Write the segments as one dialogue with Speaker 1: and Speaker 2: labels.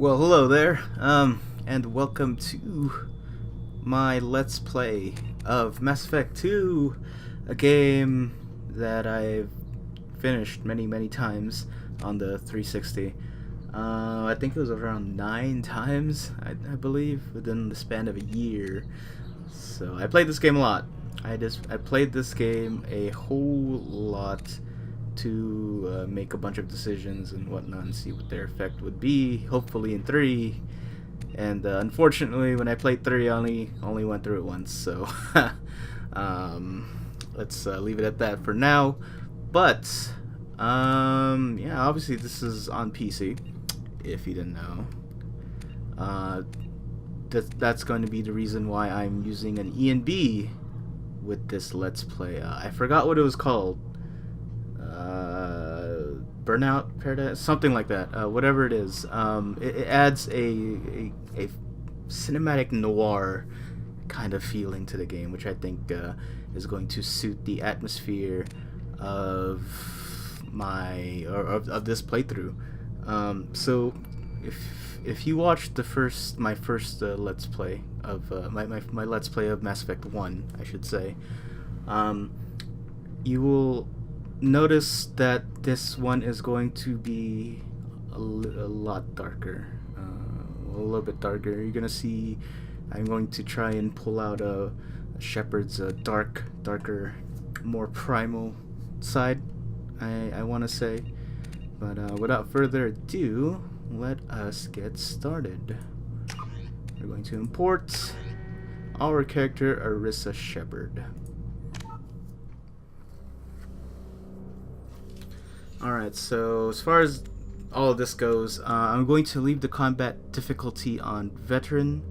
Speaker 1: Well, hello there, and welcome to my Let's Play of Mass Effect 2, a game that I've finished many times on the 360. I think it was around 9 times, I believe, within the span of a year. So I played this game a lot. I played this game a whole lot to make a bunch of decisions and whatnot and see what their effect would be, hopefully in 3. And unfortunately, when I played 3, I only went through it once, so let's leave it at that for now. But yeah, obviously this is on PC, if you didn't know. That's going to be the reason why I'm using an ENB with this Let's Play. I forgot what it was called. Burnout Paradise, something like that. Whatever it is, it adds a cinematic noir kind of feeling to the game, which I think is going to suit the atmosphere of of this playthrough. So if you watched my first Let's Play of my Let's Play of Mass Effect 1, I should say, you will notice that this one is going to be a lot darker, a little bit darker. You're gonna see I'm going to try and pull out a Shepard's darker, more primal side, I want to say. But without further ado, let us get started. We're going to import our character, Arissa Shepard. Alright, so as far as all of this goes, I'm going to leave the combat difficulty on veteran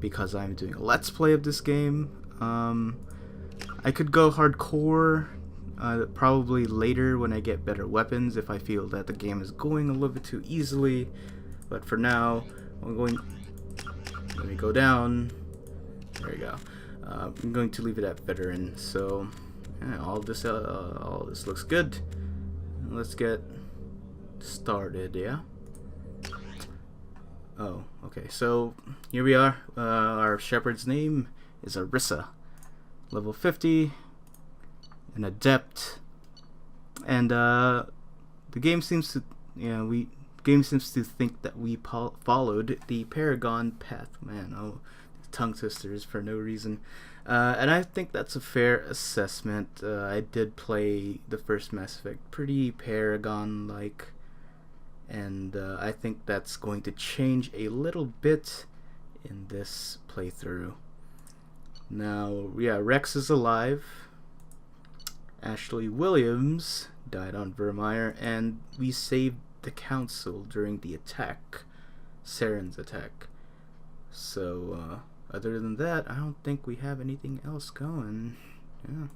Speaker 1: because I'm doing a let's play of this game. I could go hardcore probably later when I get better weapons if I feel that the game is going a little bit too easily. But for now, let me go down. There we go. I'm going to leave it at veteran. So yeah, all this looks good. Let's get started, yeah? Oh, okay, so here we are. Our Shepard's name is Arissa. Level 50, an adept. And the game seems to, think that we followed the Paragon path. Man, oh, tongue twisters for no reason. And I think that's a fair assessment. I did play the first Mass Effect pretty Paragon-like, and I think that's going to change a little bit in this playthrough. Now, yeah, Rex is alive. Ashley Williams died on Vermeer, and we saved the Council during the attack, Saren's attack. So, other than that, I don't think we have anything else going. Yeah.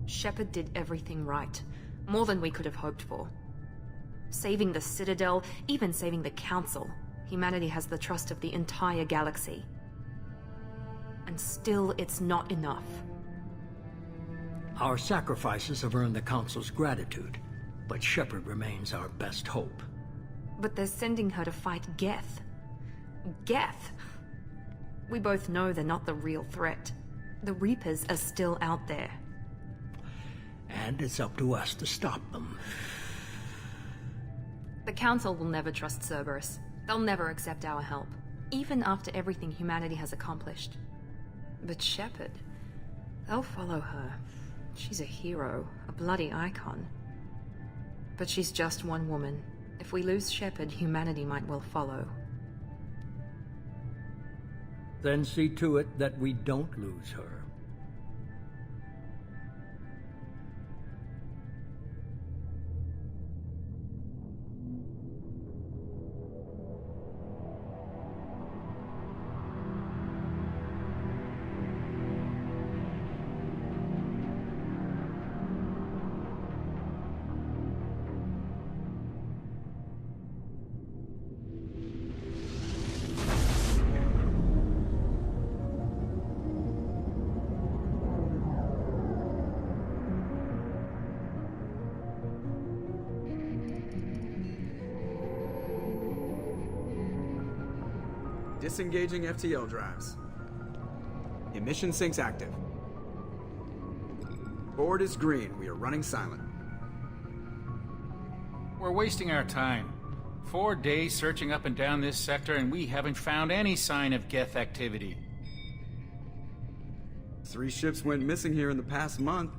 Speaker 2: Shepard did everything right. More than we could have hoped for. Saving the Citadel, even saving the Council. Humanity has the trust of the entire galaxy. And still, it's not enough.
Speaker 3: Our sacrifices have earned the Council's gratitude, but Shepard remains our best hope.
Speaker 2: But they're sending her to fight Geth. Geth! We both know they're not the real threat. The Reapers are still out there.
Speaker 3: And it's up to us to stop them.
Speaker 2: The Council will never trust Cerberus. They'll never accept our help, even after everything humanity has accomplished. But Shepard, they'll follow her. She's a hero, a bloody icon. But she's just one woman. If we lose Shepard, humanity might well follow.
Speaker 3: Then see to it that we don't lose her.
Speaker 4: Disengaging FTL drives. Emission sinks active. Board is green. We are running silent.
Speaker 5: We're wasting our time. 4 days searching up and down this sector, and we haven't found any sign of Geth activity.
Speaker 4: 3 ships went missing here in the past month.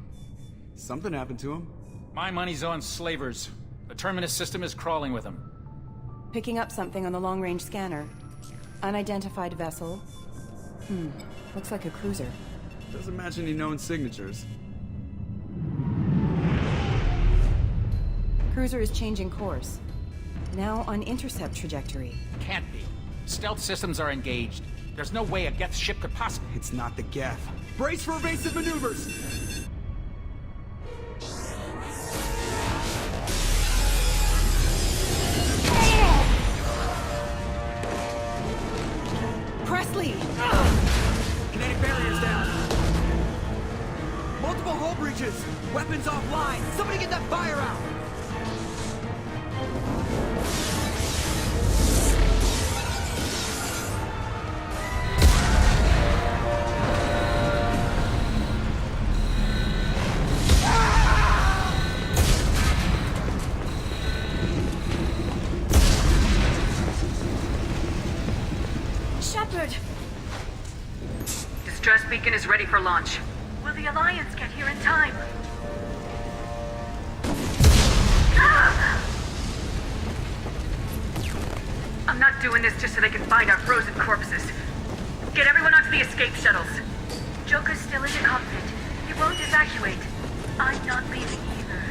Speaker 4: Something happened to them.
Speaker 5: My money's on slavers. The Terminus system is crawling with them.
Speaker 6: Picking up something on the long-range scanner. Unidentified vessel. Looks like a cruiser.
Speaker 4: Doesn't match any known signatures.
Speaker 6: Cruiser is changing course. Now on intercept trajectory.
Speaker 5: Can't be. Stealth systems are engaged. There's no way a Geth ship could possibly...
Speaker 4: It's not the Geth. Brace for evasive maneuvers!
Speaker 6: Presley!
Speaker 4: Kinetic barriers down. Multiple hull breaches. Weapons offline. Somebody get that fire out.
Speaker 6: Shepard!
Speaker 7: Distress beacon is ready for launch. Will the Alliance get here in time? I'm not doing this just so they can find our frozen corpses. Get everyone onto the escape shuttles. Joker's still in the cockpit. He won't evacuate. I'm not leaving either.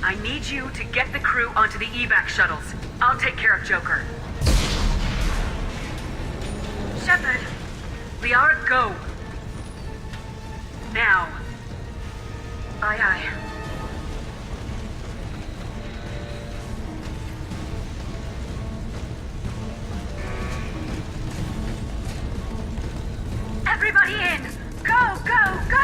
Speaker 7: I need you to get the crew onto the evac shuttles. I'll take care of Joker. Shepard, Liara, go. Now. Aye, aye. Everybody in! Go, go, go!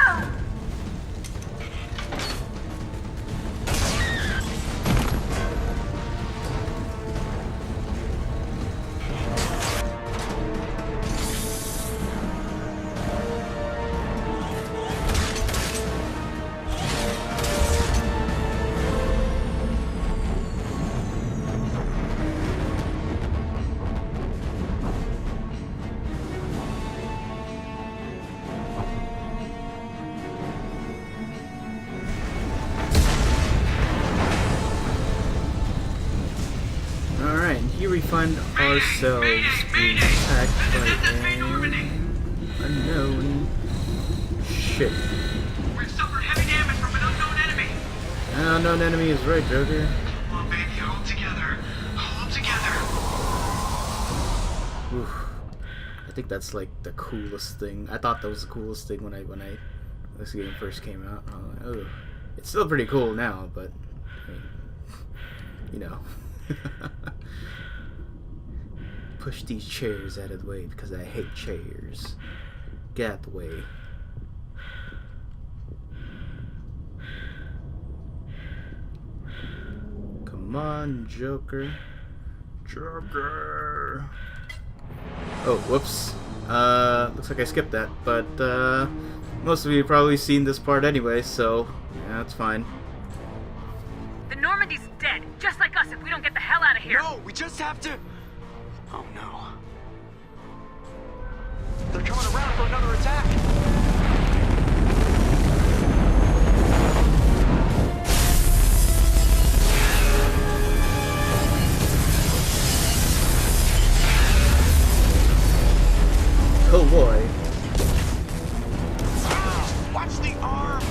Speaker 1: Here we find ourselves being attacked by an unknown ship.
Speaker 8: We've suffered heavy damage from an unknown enemy.
Speaker 1: An unknown enemy is right, Joker.
Speaker 8: Come on, baby, hold together. Hold together.
Speaker 1: Oof. I think that's like the coolest thing. I thought that was the coolest thing when this game first came out. Oh, it's still pretty cool now, but I mean, you know. Push these chairs out of the way because I hate chairs. Get out the way. Come on, Joker. Joker. Oh, whoops. Looks like I skipped that, but most of you have probably seen this part anyway, so yeah, that's fine.
Speaker 7: The Normandy's dead, just like us if we don't get the hell out of here.
Speaker 8: No, we just have to... Oh no. They're coming around for another attack.
Speaker 1: Oh boy.
Speaker 8: Watch the arm.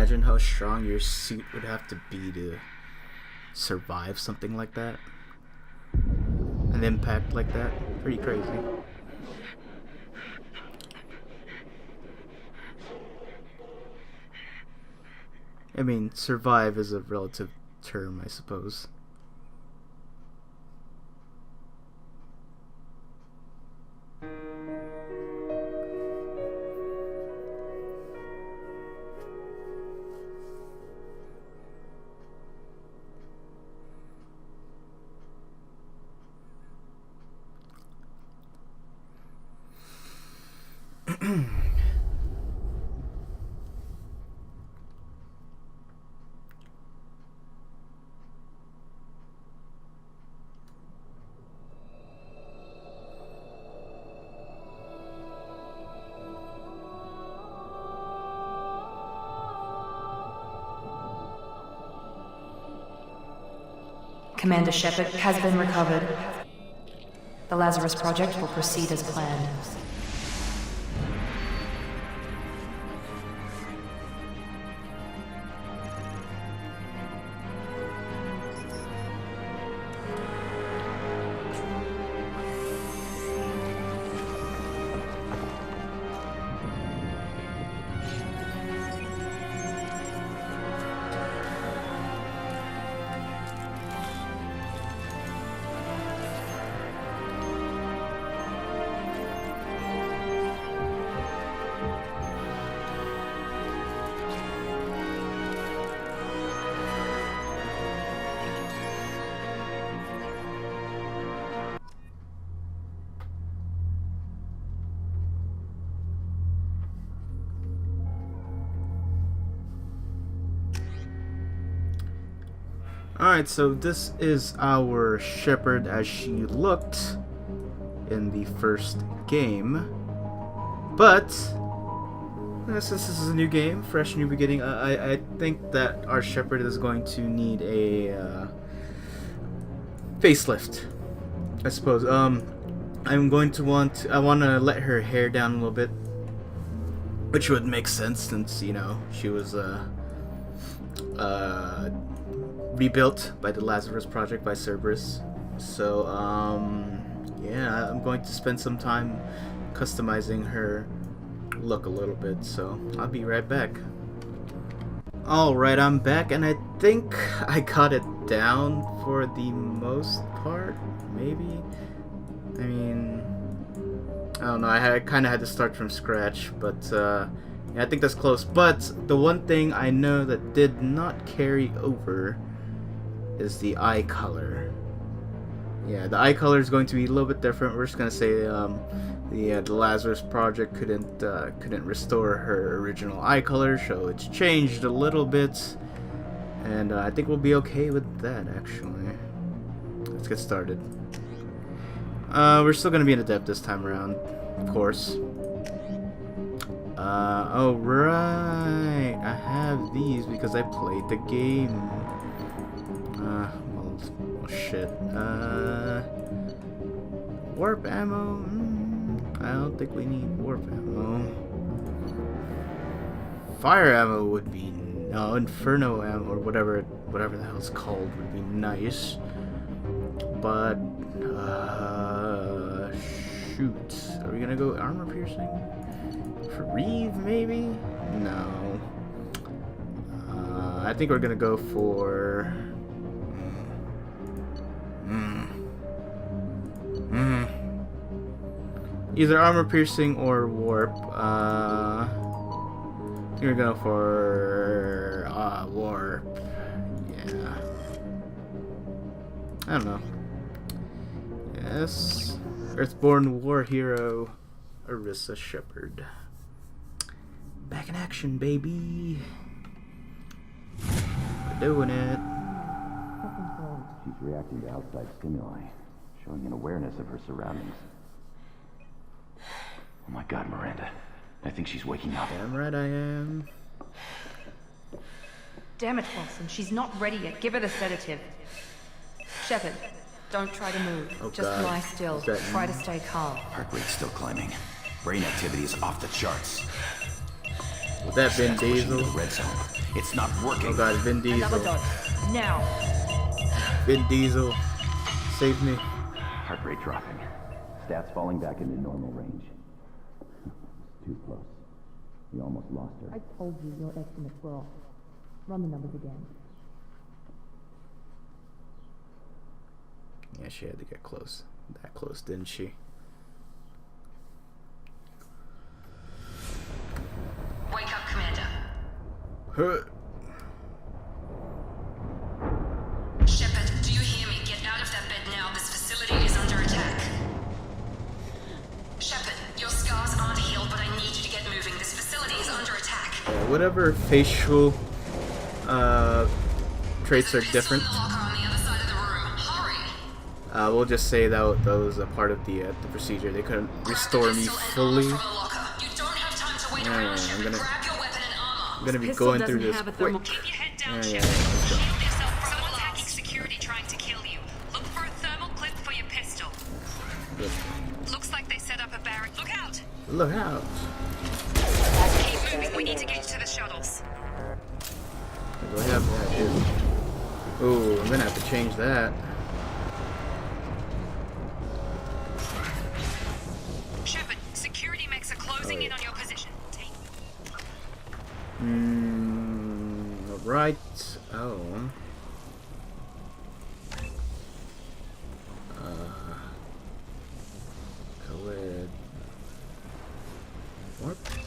Speaker 1: imagine how strong your suit would have to be to survive something like that? An impact like that? Pretty crazy. I mean, survive is a relative term, I suppose.
Speaker 2: Commander Shepard has been recovered. The Lazarus Project will proceed as planned.
Speaker 1: Alright, so this is our Shepard as she looked in the first game. But since this is a new game, fresh new beginning, I think that our Shepard is going to need a facelift, I suppose. I'm going to I want to let her hair down a little bit, which would make sense since, you know, she was rebuilt by the Lazarus Project by Cerberus. So yeah, I'm going to spend some time customizing her look a little bit, so I'll be right back. Alright, I'm back, and I think I got it down for the most part, maybe? I mean, I don't know, I kind of had to start from scratch, but yeah, I think that's close. But the one thing I know that did not carry over is the eye color. Yeah, the eye color is going to be a little bit different. We're just gonna say the Lazarus Project couldn't restore her original eye color, so it's changed a little bit, and I think we'll be okay with that. Actually, let's get started. We're still gonna be an adept this time around, of course. Oh right, I have these because I played the game. Well, shit. Warp ammo? I don't think we need warp ammo. Fire ammo would be, no, Inferno ammo, or whatever the hell it's called, would be nice. But, shoot. Are we gonna go armor piercing? For Reeve, maybe? No. I think we're gonna go for... either armor piercing or warp. You're going for warp. Yeah. I don't know. Yes. Earthborn war hero Arissa Shepard. Back in action, baby. We're doing it.
Speaker 9: She's reacting to outside stimuli, showing an awareness of her surroundings. Oh my god, Miranda. I think she's waking up.
Speaker 1: Damn right I am.
Speaker 2: Damn it, Wilson. She's not ready yet. Give her the sedative. Shepard, don't try to move.
Speaker 1: Oh,
Speaker 2: just
Speaker 1: God.
Speaker 2: lie still. Try to stay calm.
Speaker 9: Heart rate's still climbing. Brain activity is off the charts.
Speaker 1: Would that been
Speaker 9: Pushing into
Speaker 1: Diesel?
Speaker 9: the red zone. It's not working.
Speaker 1: Oh god, Vin Diesel.
Speaker 6: Another dose. Now.
Speaker 1: Vin Diesel. Save me.
Speaker 9: Heart rate dropping. Stats falling back into normal range. Too close. We almost lost her.
Speaker 10: I told you your estimates were off. Run the numbers again.
Speaker 1: Yeah, she had to get close. That close, didn't she?
Speaker 2: Wake up, Commander.
Speaker 1: Huh.
Speaker 2: Shepard, do you hear me? Get out of that bed now. This facility is under attack. Shepard, your scars aren't healed, but I need you to get moving. This facility is under attack.
Speaker 1: Yeah, whatever facial traits are different. We'll just say that was a part of the procedure. They couldn't restore me fully. Yeah, I'm gonna be going through this quick. Yeah, let's go.
Speaker 7: Someone's hacking security trying to kill you. Look for a thermal clip for your pistol.
Speaker 1: Good.
Speaker 7: Looks like they set up a barrack. Look out!
Speaker 1: Look out!
Speaker 7: Keep moving. We need to get you to the shuttles.
Speaker 1: Do I have that, dude? Ooh, I'm gonna have to change that.
Speaker 7: Shepard, security mechs are closing in on your position.
Speaker 1: Right. Oh. Collid. Warp? Yeah.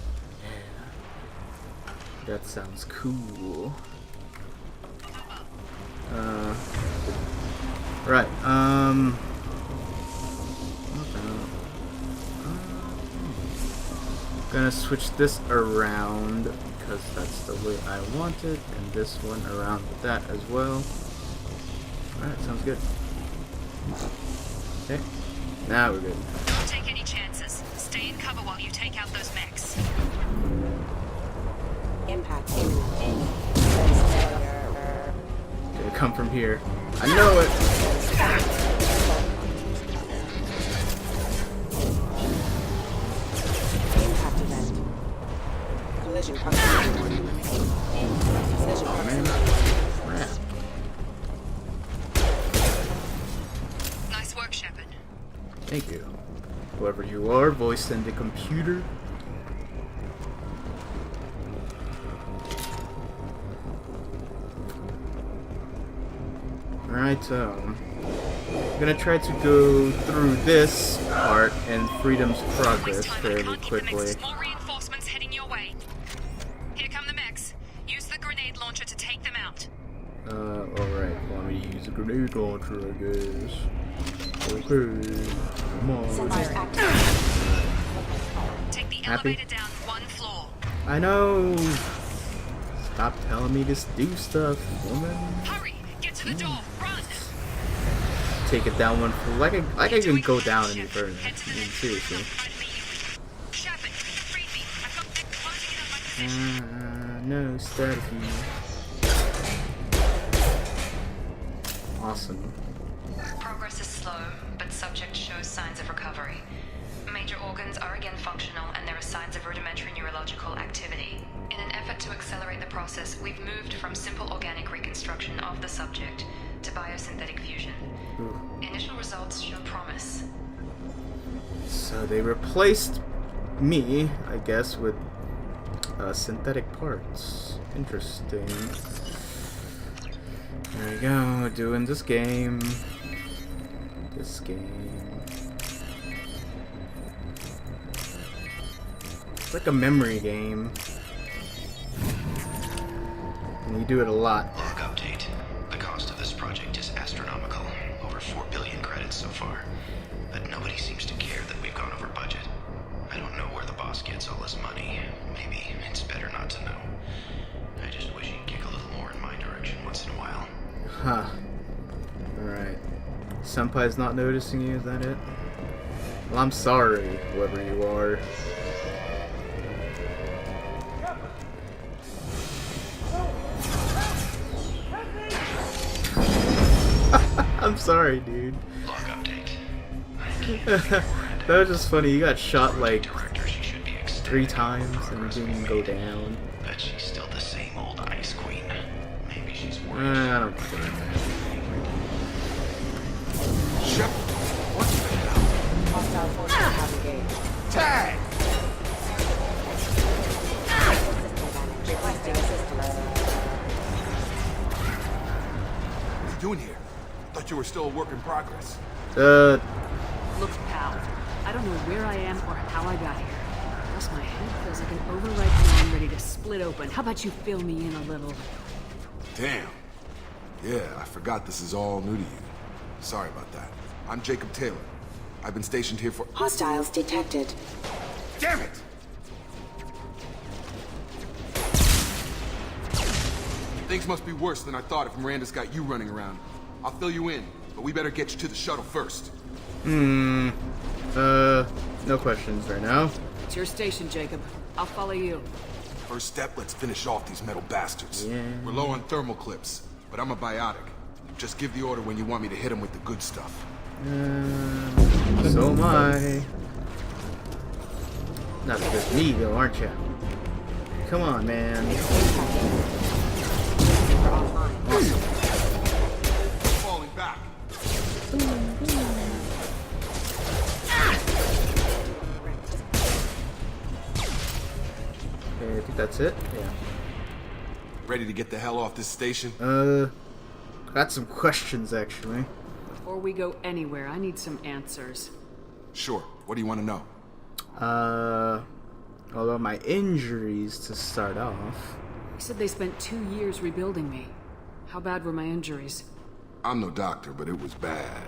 Speaker 1: That sounds cool. Right, gonna switch this around because that's the way I want it, and this one around with that as well. Alright, sounds good. Okay, now we're good.
Speaker 7: Don't take any chances. Stay in cover while you take out those mechs.
Speaker 6: Impact.
Speaker 1: Gonna come from here. I know it!
Speaker 6: Impact event. Collision covered. Collision covered.
Speaker 1: Crap.
Speaker 7: Nice work, Shepard.
Speaker 1: Thank you. Whoever you are, voiced in the computer. Alright, I'm gonna try to go through this part in Freedom's Progress fairly quickly.
Speaker 7: More reinforcements heading your way. Here come the mechs. Use the grenade launcher to take them out.
Speaker 1: Alright, want me to use a grenade launcher, I guess. Okay, come on.
Speaker 7: Take the
Speaker 1: Happy?
Speaker 7: elevator down one floor.
Speaker 1: I know! Stop telling me to do stuff, woman.
Speaker 7: Hurry! Get to the door! Run!
Speaker 1: Take it down one floor. Like I can go down any further. I mean, seriously.
Speaker 7: Shepard, read me. I've got them closing in on my position.
Speaker 1: No, strategy. Awesome.
Speaker 2: Progress is slow, but subject shows signs of recovery. Major organs are again functional, and there are signs of rudimentary neurological activity. In an effort to accelerate the process, we've moved from simple organic reconstruction of the subject to biosynthetic fusion.
Speaker 1: Ooh.
Speaker 2: Initial results show promise.
Speaker 1: So they replaced me, I guess, with synthetic parts. Interesting. There we go, doing this game. It's like a memory game. And you do it a lot.
Speaker 11: Log update. The cost of this project is astronomical. Over 4 billion credits so far. But nobody seems to care that we've gone over budget. I don't know where the boss gets all this money. Maybe it's better not to know. I just wish he'd kick a little more in my direction once in a while.
Speaker 1: Huh. Alright. Senpai's not noticing you, is that it? Well, I'm sorry, whoever you are. I'm sorry, dude.
Speaker 11: Log update.
Speaker 1: That was just funny. You got shot like 3 times and you didn't even go down.
Speaker 11: Bet she's still the same old ice queen.
Speaker 1: I don't care, man.
Speaker 8: Shepard, what the hell?
Speaker 10: Hostile forces have engaged.
Speaker 8: Tag!
Speaker 10: Requesting assistance.
Speaker 8: What are you doing here? Thought you were still a work in progress.
Speaker 12: Look, pal, I don't know where I am or how I got here. Plus, my head feels like an overripe melon ready to split open. How about you fill me in a little?
Speaker 8: Damn. Yeah, I forgot this is all new to you. Sorry about that. I'm Jacob Taylor. I've been stationed here for—
Speaker 10: Hostiles detected.
Speaker 8: Damn it! Things must be worse than I thought if Miranda's got you running around. I'll fill you in, but we better get you to the shuttle first.
Speaker 1: No questions right now.
Speaker 12: It's your station, Jacob. I'll follow you.
Speaker 8: First step, let's finish off these metal bastards.
Speaker 1: Yeah.
Speaker 8: We're low on thermal clips, but I'm a biotic. Just give the order when you want me to hit them with the good stuff.
Speaker 1: So am I. Not as good as me, though, aren't you? Come on, man.
Speaker 8: Awesome. Falling back.
Speaker 1: Okay, I think that's it. Yeah.
Speaker 8: Ready to get the hell off this station?
Speaker 1: Got some questions, actually.
Speaker 12: Before we go anywhere, I need some answers.
Speaker 8: Sure. What do you want to know?
Speaker 1: All about my injuries to start off.
Speaker 12: You said they spent 2 years rebuilding me. How bad were my injuries?
Speaker 8: I'm no doctor, but it was bad.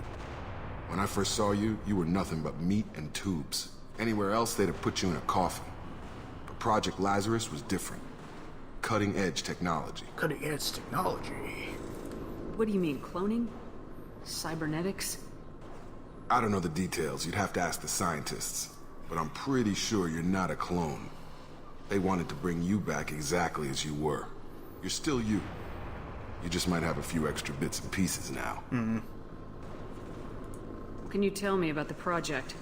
Speaker 8: When I first saw you, you were nothing but meat and tubes. Anywhere else, they'd have put you in a coffin. But Project Lazarus was different. Cutting-edge technology.
Speaker 1: Cutting-edge technology.
Speaker 12: What do you mean, cloning? Cybernetics?
Speaker 8: I don't know the details. You'd have to ask the scientists. But I'm pretty sure you're not a clone. They wanted to bring you back exactly as you were. You're still you. You just might have a few extra bits and pieces now.
Speaker 12: What can you tell me about the project?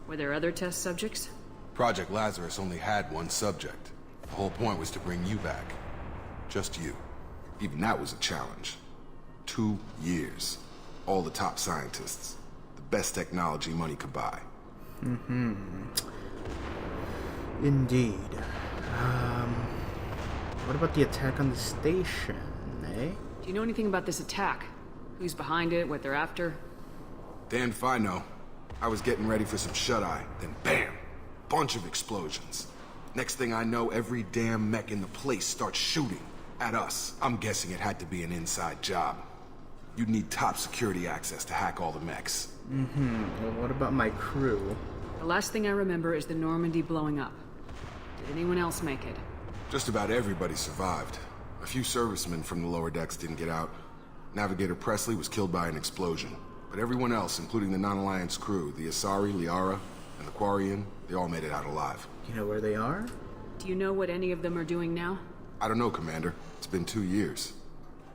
Speaker 12: Were there other test subjects?
Speaker 8: Project Lazarus only had one subject. The whole point was to bring you back. Just you. Even that was a challenge. 2 years. All the top scientists. The best technology money could buy.
Speaker 1: Indeed. What about the attack on the station, eh?
Speaker 12: Do you know anything about this attack? Who's behind it, what they're after?
Speaker 8: Damned if I know. I was getting ready for some shut-eye, then bam! Bunch of explosions. Next thing I know, every damn mech in the place starts shooting at us. I'm guessing it had to be an inside job. You'd need top security access to hack all the mechs.
Speaker 1: Well, what about my crew?
Speaker 12: The last thing I remember is the Normandy blowing up. Did anyone else make it?
Speaker 8: Just about everybody survived. A few servicemen from the lower decks didn't get out. Navigator Presley was killed by an explosion. But everyone else, including the non-Alliance crew, the Asari, Liara, and the Quarian, they all made it out alive.
Speaker 1: You know where they are?
Speaker 12: Do you know what any of them are doing now?
Speaker 8: I don't know, Commander. It's been 2 years.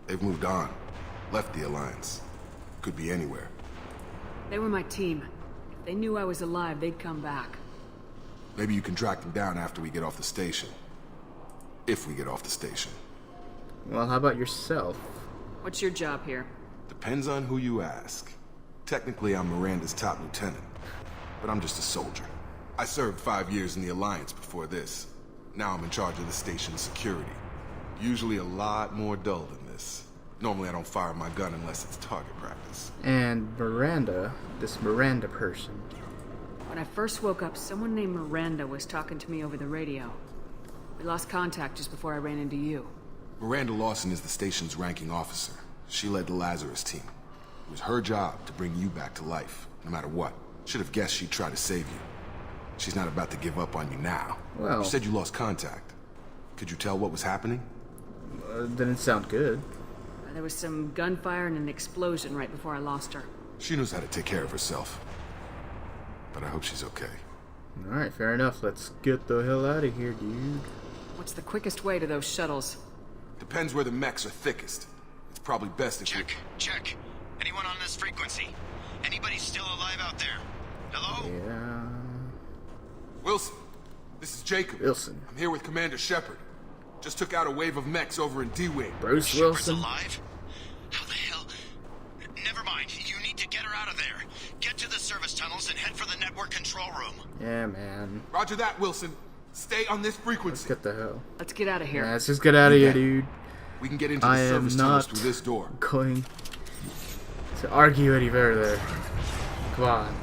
Speaker 8: They've moved on. Left the Alliance. Could be anywhere.
Speaker 12: They were my team. If they knew I was alive, they'd come back.
Speaker 8: Maybe you can track them down after we get off the station. If we get off the station.
Speaker 1: Well, how about yourself?
Speaker 12: What's your job here?
Speaker 8: Depends on who you ask. Technically, I'm Miranda's top lieutenant. But I'm just a soldier. I served 5 years in the Alliance before this. Now I'm in charge of the station's security. Usually a lot more dull than this. Normally I don't fire my gun unless it's target practice.
Speaker 1: And Miranda, this Miranda person.
Speaker 12: When I first woke up, someone named Miranda was talking to me over the radio. We lost contact just before I ran into you.
Speaker 8: Miranda Lawson is the station's ranking officer. She led the Lazarus team. It was her job to bring you back to life, no matter what. Should have guessed she'd try to save you. She's not about to give up on you now.
Speaker 1: Well...
Speaker 8: You said you lost contact. Could you tell what was happening?
Speaker 1: Didn't sound good.
Speaker 12: There was some gunfire and an explosion right before I lost her.
Speaker 8: She knows how to take care of herself. But I hope she's okay.
Speaker 1: Alright, fair enough. Let's get the hell out of here, dude.
Speaker 12: What's the quickest way to those shuttles?
Speaker 8: Depends where the mechs are thickest. It's probably best if
Speaker 11: Check. Anyone on this frequency? Anybody still alive out there? Hello?
Speaker 1: Yeah...
Speaker 8: Wilson, this is Jacob.
Speaker 1: Wilson.
Speaker 8: I'm here with Commander Shepard. Just took out a wave of mechs over in D-Wing.
Speaker 1: Bruce
Speaker 11: Shepard's
Speaker 1: Wilson.
Speaker 11: alive? network control room.
Speaker 1: Yeah, man.
Speaker 8: Roger that, Wilson. Stay on this
Speaker 1: Let's
Speaker 8: frequency.
Speaker 1: get the hell.
Speaker 12: Let's get out of here.
Speaker 1: Yeah, let's just get out of here, dude.
Speaker 8: We can get into
Speaker 1: I
Speaker 8: the
Speaker 1: am
Speaker 8: service tunnels
Speaker 1: not
Speaker 8: through this door.
Speaker 1: going to argue any further. Come on.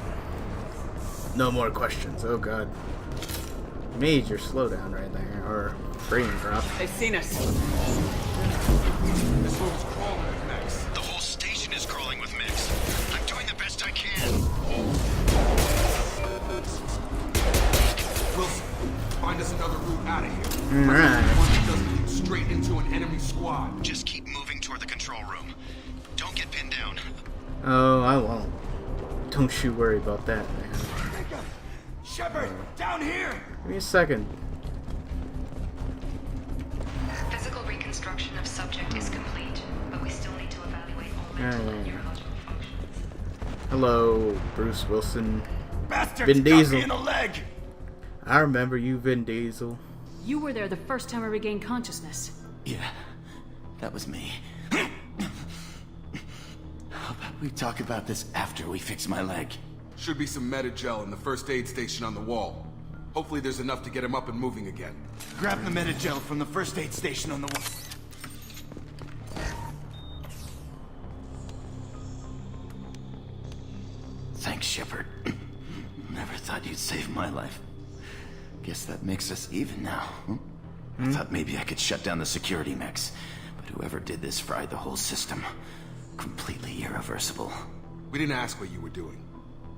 Speaker 1: No more questions. Oh god. Major slowdown right there, or frame drop.
Speaker 12: They've seen us.
Speaker 8: This room's crawling with mechs.
Speaker 11: The whole station is crawling with mechs. I'm doing the best I can.
Speaker 8: Wilson, find us another route out of here.
Speaker 1: Alright.
Speaker 8: One that doesn't lead straight into an enemy squad.
Speaker 11: Just keep moving toward the control room. Don't get pinned down.
Speaker 1: Oh, I won't. Don't you worry about that, man.
Speaker 8: Shepard, down here!
Speaker 1: Give me a second.
Speaker 2: Physical reconstruction of subject is complete, but we still need to evaluate all mental and neurological functions.
Speaker 1: Hello, Bruce Wilson.
Speaker 8: Bastards
Speaker 1: Vin
Speaker 8: got
Speaker 1: Diesel.
Speaker 8: me in the leg!
Speaker 1: I remember you, Vin Diesel.
Speaker 12: You were there the first time I regained consciousness.
Speaker 9: Yeah, that was me. How about we talk about this after we fix my leg?
Speaker 8: Should be some Metagel in the first aid station on the wall. Hopefully there's enough to get him up and moving again.
Speaker 9: Grab the Metagel from the first aid station on the wall. Thanks, Shepard. Never thought you'd save my life. Guess that makes us even now. I thought maybe I could shut down the security mechs, but whoever did this fried the whole system. Completely irreversible.
Speaker 8: We didn't ask what you were doing.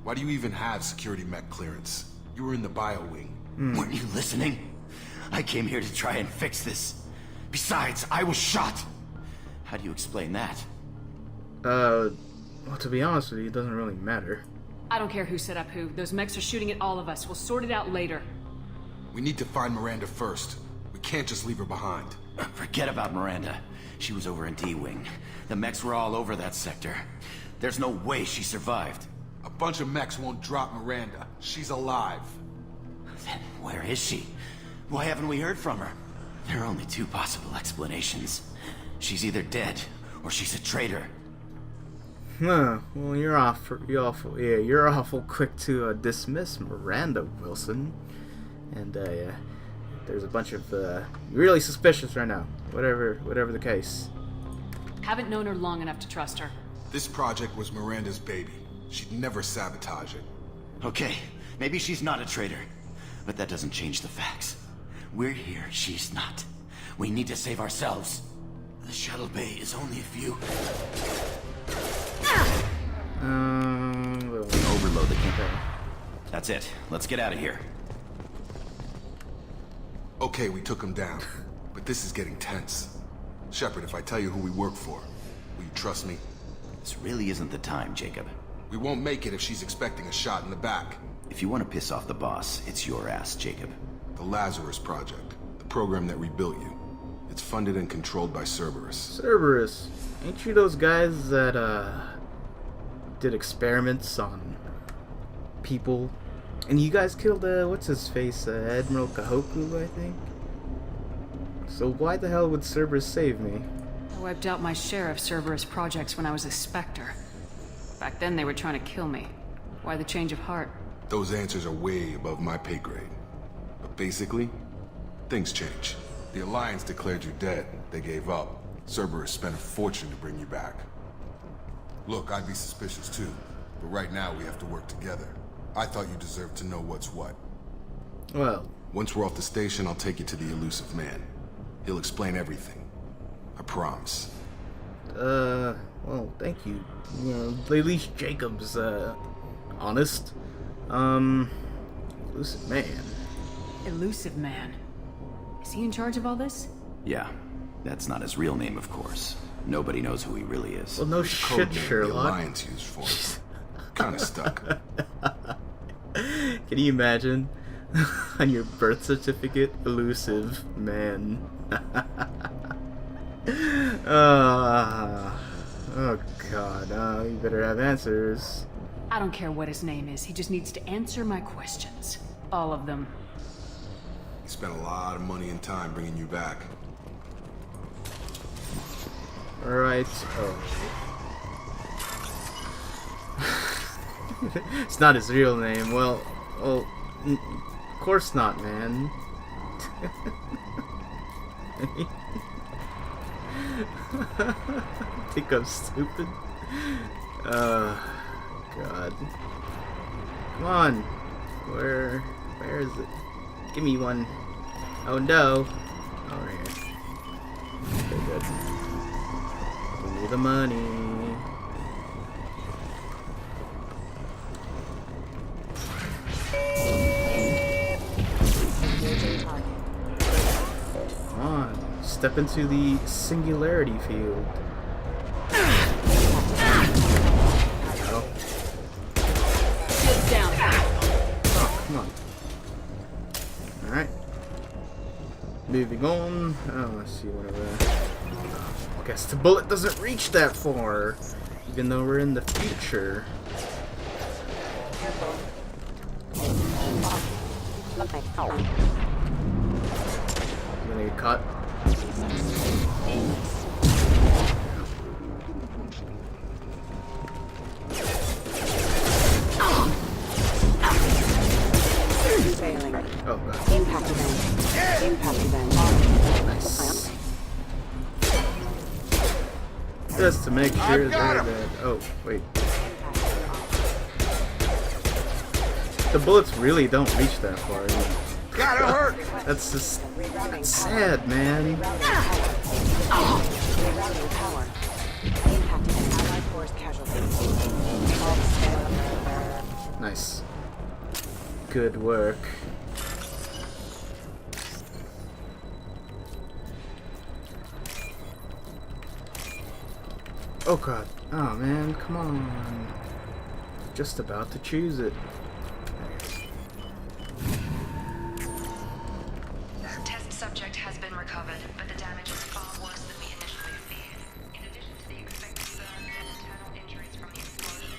Speaker 8: Why do you even have security mech clearance? You were in the bio wing.
Speaker 9: Weren't you listening? I came here to try and fix this. Besides, I was shot. How do you explain that?
Speaker 1: Well, to be honest with you, it doesn't really matter.
Speaker 12: I don't care who set up who. Those mechs are shooting at all of us. We'll sort it out later.
Speaker 8: We need to find Miranda first. We can't just leave her behind.
Speaker 9: Forget about Miranda. She was over in D-Wing. The mechs were all over that sector. There's no way she survived.
Speaker 8: A bunch of mechs won't drop Miranda. She's alive.
Speaker 9: Then where is she? Why haven't we heard from her? There are only two possible explanations. She's either dead, or she's a traitor.
Speaker 1: Huh. Well, you're awful quick to dismiss Miranda, Wilson. And there's a bunch of you're really suspicious right now. Whatever the case.
Speaker 12: Haven't known her long enough to trust her.
Speaker 8: This project was Miranda's baby. She'd never sabotage it.
Speaker 9: Okay, maybe she's not a traitor, but that doesn't change the facts. We're here, she's not. We need to save ourselves. The shuttle bay is only a few. Overload the camp. That's it. Let's get out of here.
Speaker 8: Okay, we took him down, but this is getting tense. Shepard, if I tell you who we work for, will you trust me?
Speaker 9: This really isn't the time, Jacob.
Speaker 8: We won't make it if she's expecting a shot in the back.
Speaker 9: If you want to piss off the boss, it's your ass, Jacob.
Speaker 8: The Lazarus Project, the program that rebuilt you. It's funded and controlled by Cerberus.
Speaker 1: Cerberus? Ain't you those guys that did experiments on people? And you guys killed what's his face, Admiral Kahoku, I think? So why the hell would Cerberus save me?
Speaker 12: I wiped out my share of Cerberus projects when I was a Spectre. Back then they were trying to kill me. Why the change of heart?
Speaker 8: Those answers are way above my pay grade. But basically, things change. The Alliance declared you dead. They gave up. Cerberus spent a fortune to bring you back. Look, I'd be suspicious too. But right now we have to work together. I thought you deserved to know what's what.
Speaker 1: Well,
Speaker 8: once we're off the station, I'll take you to the elusive man. He'll explain everything. I promise.
Speaker 1: Well, thank you. You know, at least Jacob's, honest. Elusive man.
Speaker 12: Elusive man. Is he in charge of all this?
Speaker 9: Yeah. That's not his real name, of course. Nobody knows who he really is.
Speaker 1: Well, no shit, Sherlock.
Speaker 8: The Alliance used for it. Kinda stuck.
Speaker 1: Can you imagine? On your birth certificate, elusive man. Oh god, you better have answers.
Speaker 12: I don't care what his name is, he just needs to answer my questions. All of them.
Speaker 8: He spent a lot of money and time bringing you back.
Speaker 1: Alright, It's not his real name. Well, of course not, man. Think I'm stupid? God. Come on. Where is it? Give me one. Oh no. Oh, right here. Okay, good. Give me the money. Come on. Step into the singularity field. Oh. Oh, come on. Alright. Moving on. Oh, let's see, whatever. I guess the bullet doesn't reach that far, even though we're in the future. I'm gonna get caught. Oh god.
Speaker 6: Impact event. Impact event.
Speaker 1: Nice. Just to make sure that. Oh, wait. The bullets really don't reach that far.
Speaker 8: Gotta hurt!
Speaker 1: That's just. That's sad, man. Nice. Good work. Oh god. Oh man, come on. Just about to choose it.
Speaker 2: Test subject has been recovered, but the damage is far worse than we initially feared. In addition to the expected burns and internal injuries from the explosion,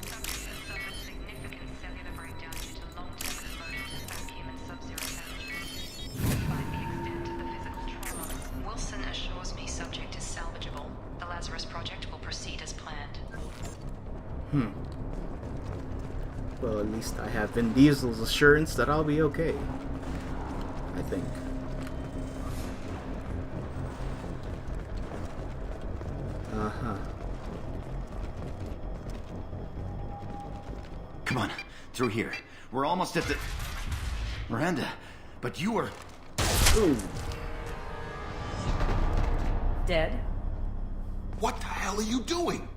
Speaker 2: subject has suffered significant cellular breakdown due to long-term exposure to vacuum and sub-zero temperatures. Despite the extent of the physical trauma, Wilson assures me subject is salvageable. The Lazarus project will proceed as planned.
Speaker 1: Well, at least I have Vin Diesel's assurance that I'll be okay. I think. Uh-huh.
Speaker 9: Come on, through here. We're almost at the... Miranda, but you were...
Speaker 1: Ooh.
Speaker 2: Dead?
Speaker 8: What the hell are you doing?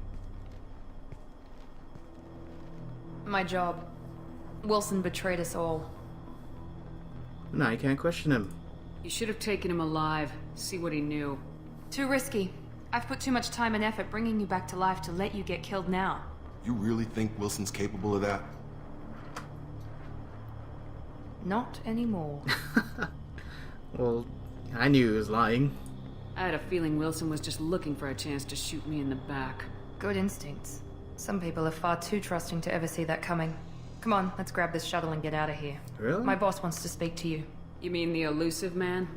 Speaker 2: My job. Wilson betrayed us all.
Speaker 1: No, you can't question him.
Speaker 12: You should have taken him alive. See what he knew.
Speaker 2: Too risky. I've put too much time and effort bringing you back to life to let you get killed now.
Speaker 8: You really think Wilson's capable of that?
Speaker 2: Not anymore.
Speaker 1: Well, I knew he was lying.
Speaker 12: I had a feeling Wilson was just looking for a chance to shoot me in the back.
Speaker 2: Good instincts. Some people are far too trusting to ever see that coming. Come on, let's grab this shuttle and get out of here.
Speaker 1: Really?
Speaker 2: My boss wants to speak to you.
Speaker 12: You mean the elusive man?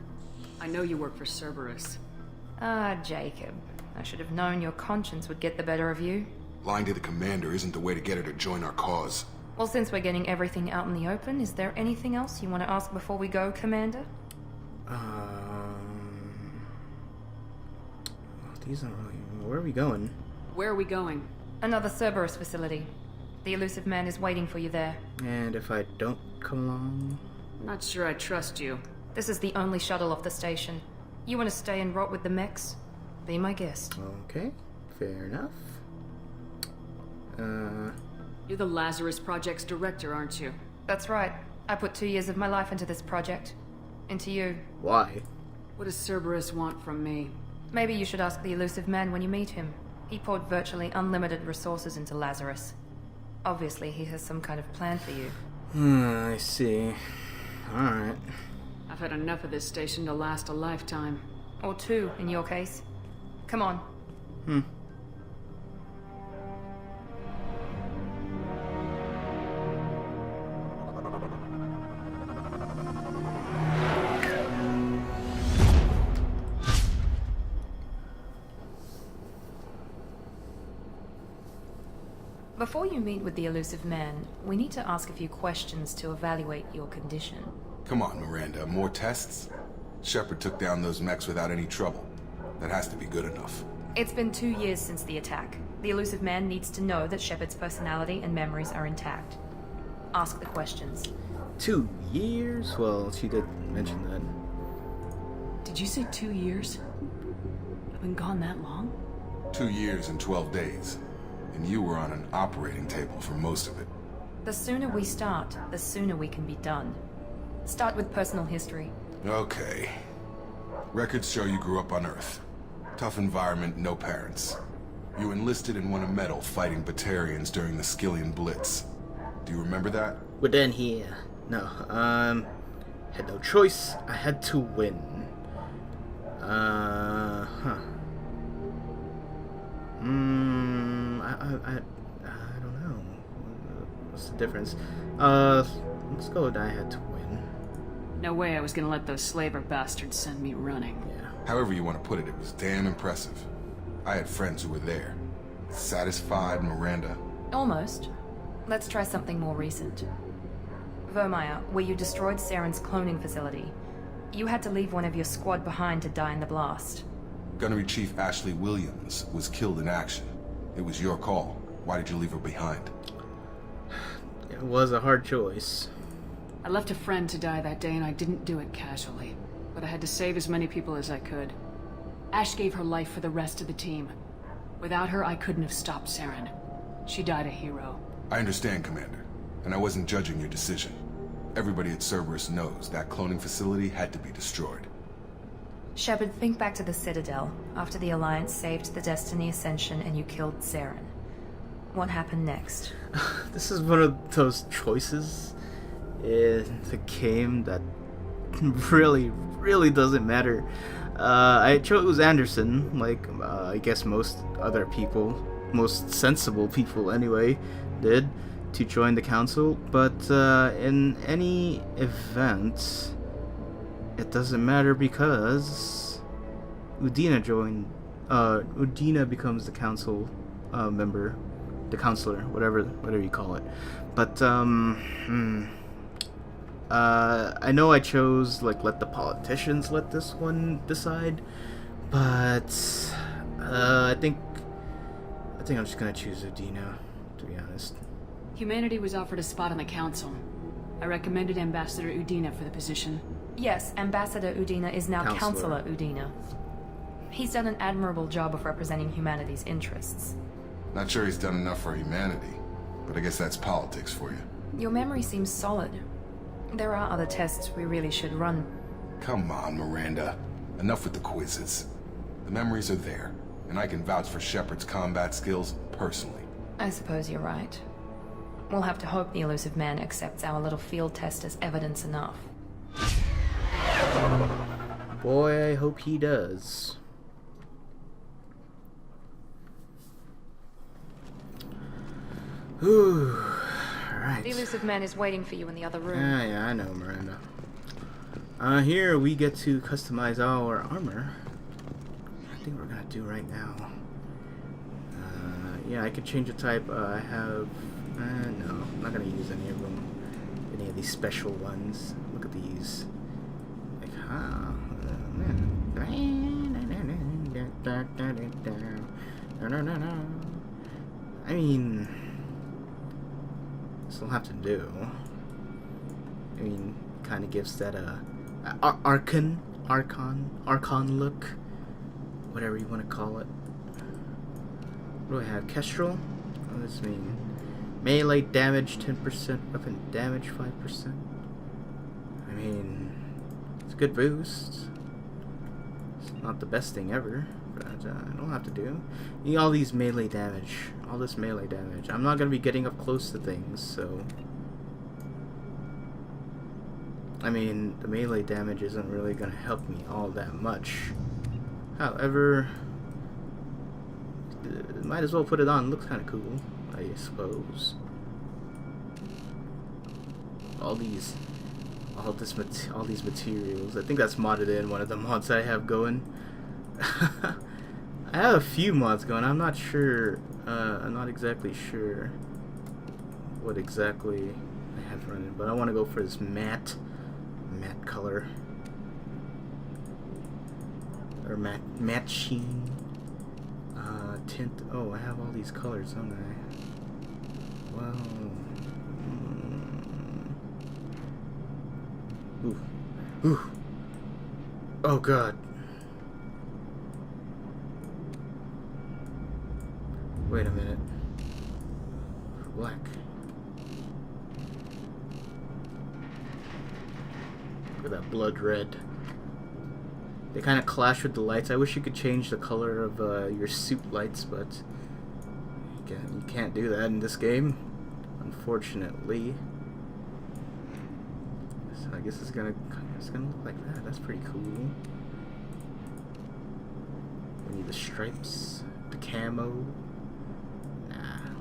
Speaker 12: I know you work for Cerberus.
Speaker 2: Ah, Jacob. I should have known your conscience would get the better of you.
Speaker 8: Lying to the commander isn't the way to get her to join our cause.
Speaker 2: Well, since we're getting everything out in the open, is there anything else you want to ask before we go, Commander?
Speaker 1: These aren't really... Where are we going?
Speaker 12: Where are we going?
Speaker 2: Another Cerberus facility. The elusive man is waiting for you there.
Speaker 1: And if I don't come along...
Speaker 12: I'm not sure I trust you.
Speaker 2: This is the only shuttle off the station. You want to stay and rot with the mechs? Be my guest.
Speaker 1: Okay, fair enough.
Speaker 12: You're the Lazarus Project's director, aren't you?
Speaker 2: That's right. I put 2 years of my life into this project. Into you.
Speaker 1: Why?
Speaker 12: What does Cerberus want from me?
Speaker 2: Maybe you should ask the elusive man when you meet him. He poured virtually unlimited resources into Lazarus. Obviously, he has some kind of plan for you.
Speaker 1: I see. Alright.
Speaker 12: I've had enough of this station to last a lifetime.
Speaker 2: Or 2, in your case. Come on. Before you meet with the elusive man, we need to ask a few questions to evaluate your condition.
Speaker 8: Come on, Miranda, more tests? Shepard took down those mechs without any trouble. That has to be good enough.
Speaker 2: It's been 2 years since the attack. The elusive man needs to know that Shepard's personality and memories are intact. Ask the questions.
Speaker 1: 2 years? Well, she did mention that.
Speaker 12: Did you say 2 years? I've been gone that long?
Speaker 8: 2 years and 12 days. And you were on an operating table for most of it.
Speaker 2: The sooner we start, the sooner we can be done. Start with personal history.
Speaker 8: Okay. Records show you grew up on Earth. Tough environment, no parents. You enlisted and won a medal fighting Batarians during the Skillian Blitz. Do you remember that?
Speaker 1: We're done here. No, had no choice. I had to win. I don't know. What's the difference? Let's go with I had to win.
Speaker 12: No way I was gonna let those slaver bastards send me running.
Speaker 1: Yeah.
Speaker 8: However you want to put it, it was damn impressive. I had friends who were there. Satisfied, Miranda?
Speaker 2: Almost. Let's try something more recent. Vermeer, where you destroyed Saren's cloning facility. You had to leave one of your squad behind to die in the blast.
Speaker 8: Gunnery Chief Ashley Williams was killed in action. It was your call. Why did you leave her behind?
Speaker 1: It was a hard choice.
Speaker 12: I left a friend to die that day and I didn't do it casually. But I had to save as many people as I could. Ash gave her life for the rest of the team. Without her, I couldn't have stopped Saren. She died a hero.
Speaker 8: I understand, Commander. And I wasn't judging your decision. Everybody at Cerberus knows that cloning facility had to be destroyed.
Speaker 2: Shepard, think back to the Citadel, after the Alliance saved the Destiny Ascension and you killed Saren. What happened next?
Speaker 1: This is one of those choices in the game that really doesn't matter. I chose Anderson, like I guess most other people, most sensible people anyway, did, to join the council, but in any event, it doesn't matter because Udina becomes the council member, the counselor, whatever you call it. But I know I chose let the politicians let this one decide, but I think I'm just gonna choose Udina, to be honest.
Speaker 12: Humanity was offered a spot on the council. I recommended Ambassador Udina for the position.
Speaker 2: Yes, Ambassador Udina is now Counselor Udina. He's done an admirable job of representing humanity's interests.
Speaker 8: Not sure he's done enough for humanity, but I guess that's politics for you.
Speaker 2: Your memory seems solid. There are other tests we really should run.
Speaker 8: Come on, Miranda. Enough with the quizzes. The memories are there, and I can vouch for Shepard's combat skills personally.
Speaker 2: I suppose you're right. We'll have to hope the elusive man accepts our little field test as evidence enough.
Speaker 1: Boy, I hope he does. Ooh, alright.
Speaker 2: The elusive man is waiting for you in the other room.
Speaker 1: Yeah, I know, Miranda. Here we get to customize our armor. I think we're gonna do right now. Yeah, I could change the type. I have... no, I'm not gonna use any of them. Any of these special ones. Look at these. Like, I mean... still have to do. I mean, kind of gives that Archon look, whatever you want to call it. What do I have? Kestrel? What does this mean? Melee damage 10%, weapon damage 5%. I mean, it's a good boost. It's not the best thing ever, but I don't have to do. All these melee damage, all this melee damage. I'm not gonna be getting up close to things, so. I mean, the melee damage isn't really gonna help me all that much. However, might as well put it on. It looks kind of cool, I suppose. All these materials. I think that's modded in one of the mods I have going. I have a few mods going. I'm not sure. I'm not exactly sure. what exactly I have running, but I want to go for this matte color, or matte sheen tint. Oh, I have all these colors, don't I? Well, ooh, oh god. Wait a minute. Black. Look at that blood red. They kind of clash with the lights. I wish you could change the color of your suit lights, but you can't do that in this game, unfortunately. So I guess it's gonna look like that. That's pretty cool. We need the stripes, the camo. Nah,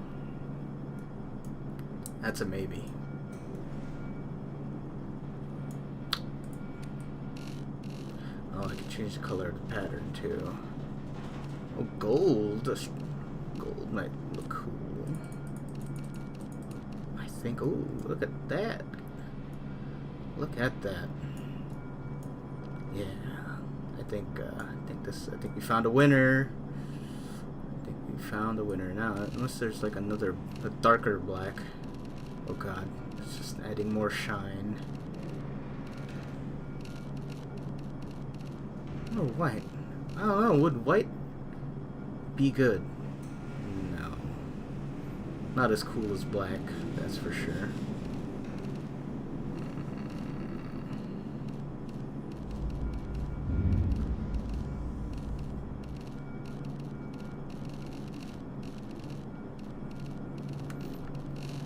Speaker 1: that's a maybe. Oh, I can change the color of the pattern too. Oh, gold. Gold might look cool. I think. Oh, look at that. Look at that. Yeah. I think we found a winner. I think we found a winner now. Unless there's like a darker black. Oh god, it's just adding more shine. Oh, white. I don't know, would white be good? No. Not as cool as black, that's for sure.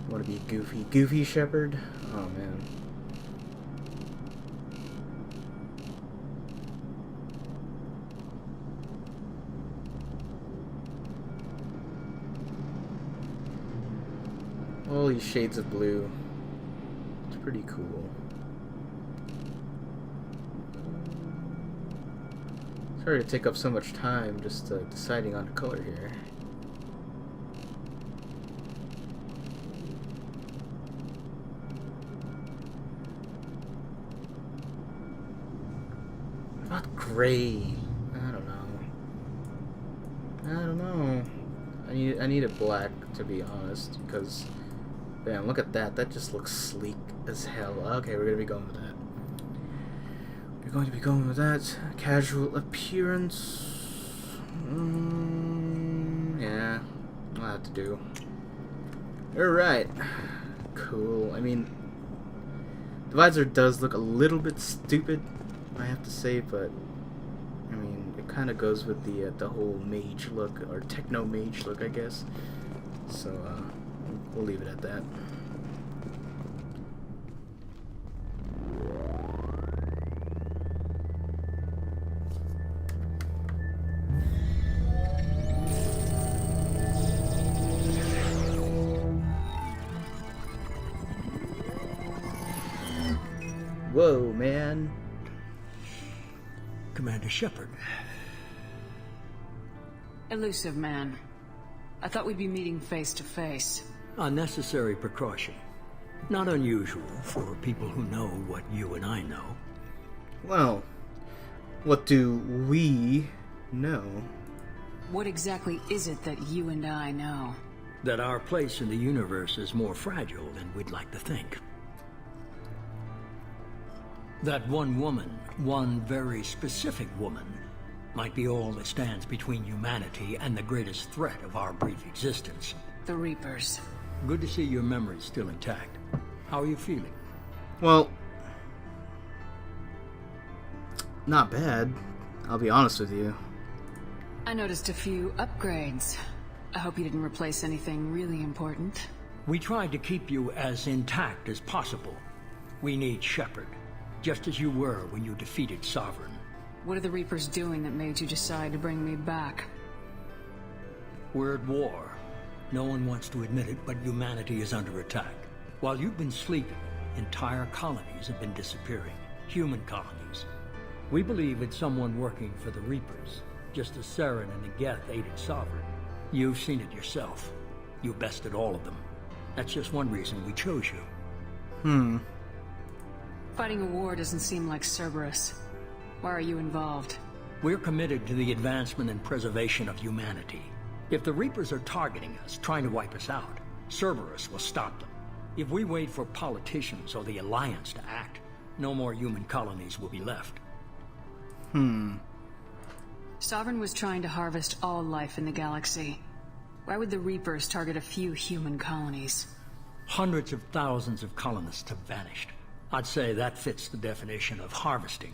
Speaker 1: Want to be goofy? Goofy Shepard? Oh man. All these shades of blue. It's pretty cool. Sorry to take up so much time just deciding on a color here. Not gray. I don't know. I need a black, to be honest, because damn, look at that. That just looks sleek as hell. Okay, we're gonna be going with that. We're going to be going with that. Casual appearance. Yeah, I'll have to do. Alright. Cool. I mean, the visor does look a little bit stupid, I have to say, but I mean, it kind of goes with the whole mage look, or techno mage look, I guess. So we'll leave it at that. Whoa, man.
Speaker 3: Commander Shepard.
Speaker 12: Elusive man. I thought we'd be meeting face to face.
Speaker 3: Unnecessary precaution. Not unusual for people who know what you and I know.
Speaker 1: Well, what do we know?
Speaker 12: What exactly is it that you and I know?
Speaker 3: That our place in the universe is more fragile than we'd like to think. That one woman, one very specific woman, might be all that stands between humanity and the greatest threat of our brief existence.
Speaker 12: The Reapers.
Speaker 3: Good to see your memory's still intact. How are you feeling?
Speaker 1: Well, not bad. I'll be honest with you.
Speaker 12: I noticed a few upgrades. I hope you didn't replace anything really important.
Speaker 3: We tried to keep you as intact as possible. We need Shepard, just as you were when you defeated Sovereign.
Speaker 12: What are the Reapers doing that made you decide to bring me back?
Speaker 3: We're at war. No one wants to admit it, but humanity is under attack. While you've been sleeping, entire colonies have been disappearing. Human colonies. We believe it's someone working for the Reapers, just as Saren and Negeth aided Sovereign. You've seen it yourself. You bested all of them. That's just one reason we chose you.
Speaker 12: Fighting a war doesn't seem like Cerberus. Why are you involved?
Speaker 3: We're committed to the advancement and preservation of humanity. If the Reapers are targeting us, trying to wipe us out, Cerberus will stop them. If we wait for politicians or the Alliance to act, no more human colonies will be left.
Speaker 12: Sovereign was trying to harvest all life in the galaxy. Why would the Reapers target a few human colonies?
Speaker 3: Hundreds of thousands of colonists have vanished. I'd say that fits the definition of harvesting.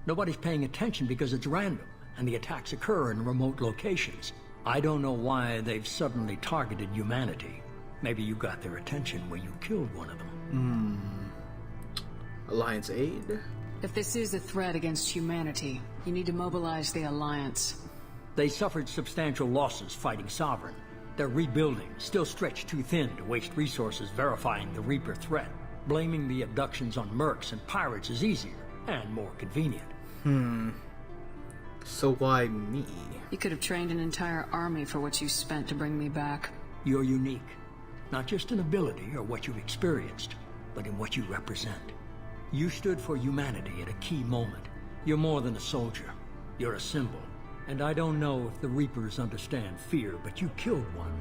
Speaker 3: Nobody's paying attention because it's random, and the attacks occur in remote locations. I don't know why they've suddenly targeted humanity. Maybe you got their attention when you killed one of them.
Speaker 1: Alliance aid?
Speaker 12: If this is a threat against humanity, you need to mobilize the Alliance.
Speaker 3: They suffered substantial losses fighting Sovereign. They're rebuilding, still stretched too thin to waste resources verifying the Reaper threat. Blaming the abductions on mercs and pirates is easier and more convenient.
Speaker 1: So why me?
Speaker 12: You could have trained an entire army for what you spent to bring me back.
Speaker 3: You're unique. Not just in ability or what you've experienced, but in what you represent. You stood for humanity at a key moment. You're more than a soldier. You're a symbol. And I don't know if the Reapers understand fear, but you killed one.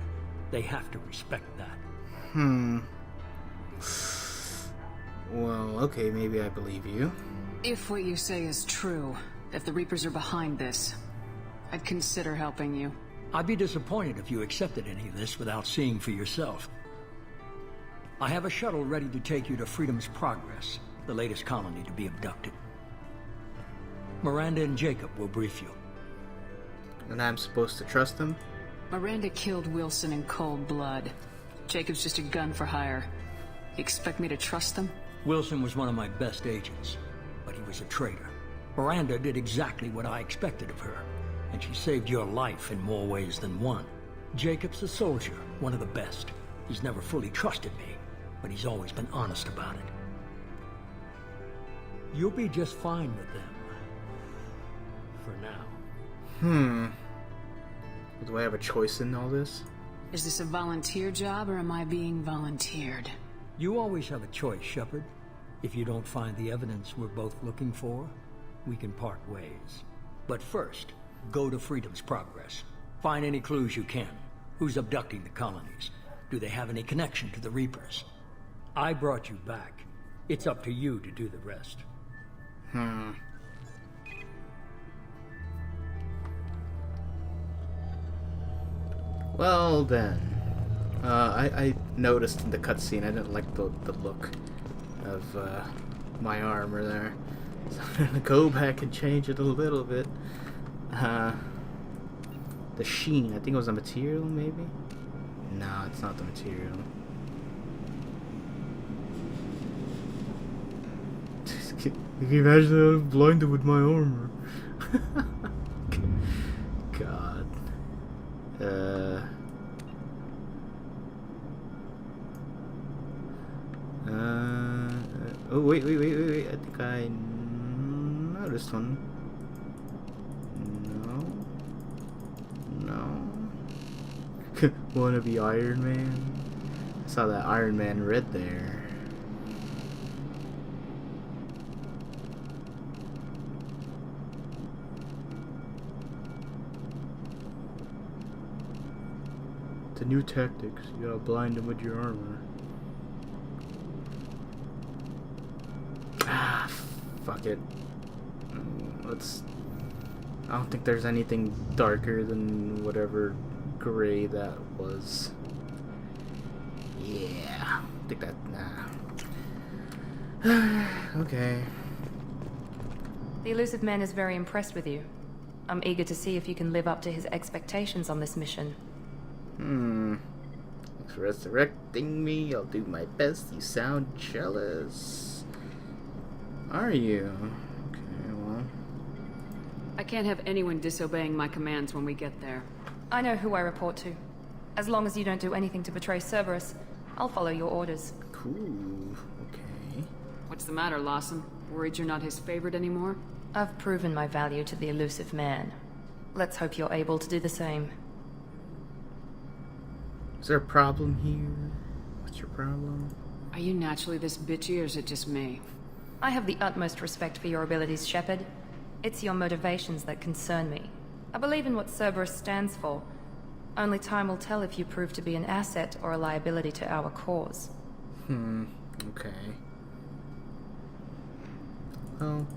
Speaker 3: They have to respect that.
Speaker 1: Well, okay, maybe I believe you.
Speaker 12: If what you say is true, if the Reapers are behind this, I'd consider helping you.
Speaker 3: I'd be disappointed if you accepted any of this without seeing for yourself. I have a shuttle ready to take you to Freedom's Progress, the latest colony to be abducted. Miranda and Jacob will brief you.
Speaker 1: And I'm supposed to trust them?
Speaker 12: Miranda killed Wilson in cold blood. Jacob's just a gun for hire. You expect me to trust them?
Speaker 3: Wilson was one of my best agents, but he was a traitor. Miranda did exactly what I expected of her, and she saved your life in more ways than one. Jacob's a soldier, one of the best. He's never fully trusted me, but he's always been honest about it. You'll be just fine with them. For now.
Speaker 1: Do I have a choice in all this?
Speaker 12: Is this a volunteer job, or am I being volunteered?
Speaker 3: You always have a choice, Shepard. If you don't find the evidence we're both looking for, we can part ways. But first, go to Freedom's Progress. Find any clues you can. Who's abducting the colonies? Do they have any connection to the Reapers? I brought you back. It's up to you to do the rest.
Speaker 1: Well then, I noticed in the cutscene I didn't like the look of my armor there. So I'm gonna go back and change it a little bit. The sheen, I think it was a material maybe? No, it's not the material. Can you imagine I was blinded with my armor? God. Oh, wait. I think I noticed one. No. Wanna be Iron Man? I saw that Iron Man red there. The new tactics, you gotta blind him with your armor. Ah, fuck it. I don't think there's anything darker than whatever gray that was. Yeah, I think that, nah. Okay.
Speaker 2: The elusive man is very impressed with you. I'm eager to see if you can live up to his expectations on this mission.
Speaker 1: Thanks for resurrecting me. I'll do my best. You sound jealous. Are you? Okay, well.
Speaker 12: I can't have anyone disobeying my commands when we get there.
Speaker 2: I know who I report to. As long as you don't do anything to betray Cerberus, I'll follow your orders.
Speaker 1: Cool. Okay.
Speaker 12: What's the matter, Lawson? Worried you're not his favorite anymore?
Speaker 2: I've proven my value to the elusive man. Let's hope you're able to do the same.
Speaker 1: Is there a problem here? What's your problem?
Speaker 12: Are you naturally this bitchy, or is it just me?
Speaker 2: I have the utmost respect for your abilities, Shepard. It's your motivations that concern me. I believe in what Cerberus stands for. Only time will tell if you prove to be an asset or a liability to our cause.
Speaker 1: Okay. Well...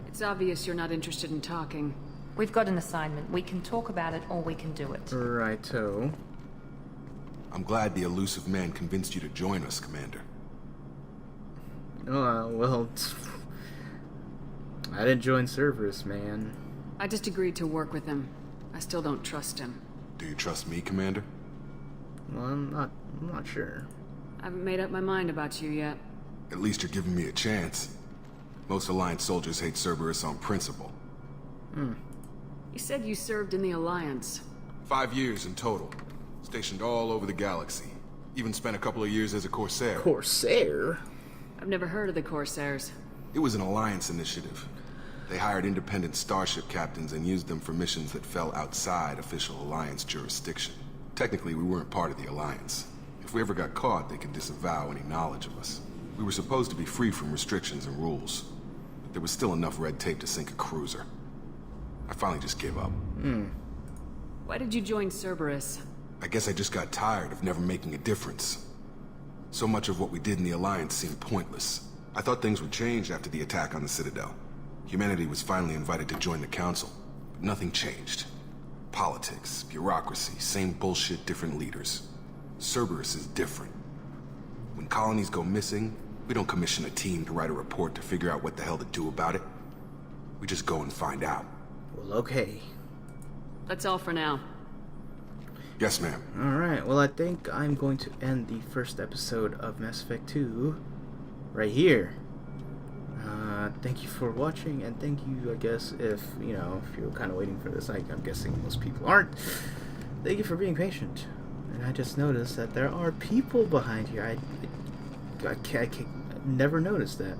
Speaker 12: It's obvious you're not interested in talking.
Speaker 2: We've got an assignment. We can talk about it, or we can do it.
Speaker 1: Righto.
Speaker 8: I'm glad the elusive man convinced you to join us, Commander.
Speaker 1: Well... I didn't join Cerberus, man.
Speaker 12: I just agreed to work with him. I still don't trust him.
Speaker 8: Do you trust me, Commander?
Speaker 1: Well, I'm not sure.
Speaker 12: I haven't made up my mind about you yet.
Speaker 8: At least you're giving me a chance. Most Alliance soldiers hate Cerberus on principle.
Speaker 12: You said you served in the Alliance.
Speaker 8: 5 years in total. Stationed all over the galaxy. Even spent a couple of years as a Corsair.
Speaker 1: Corsair?
Speaker 12: I've never heard of the Corsairs.
Speaker 8: It was an Alliance initiative. They hired independent starship captains and used them for missions that fell outside official Alliance jurisdiction. Technically, we weren't part of the Alliance. If we ever got caught, they could disavow any knowledge of us. We were supposed to be free from restrictions and rules. But there was still enough red tape to sink a cruiser. I finally just gave up.
Speaker 12: Why did you join Cerberus?
Speaker 8: I guess I just got tired of never making a difference. So much of what we did in the Alliance seemed pointless. I thought things would change after the attack on the Citadel. Humanity was finally invited to join the Council, but nothing changed. Politics, bureaucracy, same bullshit, different leaders. Cerberus is different. When colonies go missing, we don't commission a team to write a report to figure out what the hell to do about it. We just go and find out.
Speaker 1: Well, okay.
Speaker 12: That's all for now.
Speaker 8: Yes, ma'am.
Speaker 1: Alright, well I think I'm going to end the first episode of Mass Effect 2 right here. Thank you for watching, and thank you, I guess, if you're kind of waiting for this. I'm guessing most people aren't. Thank you for being patient. And I just noticed that there are people behind here. I never noticed that.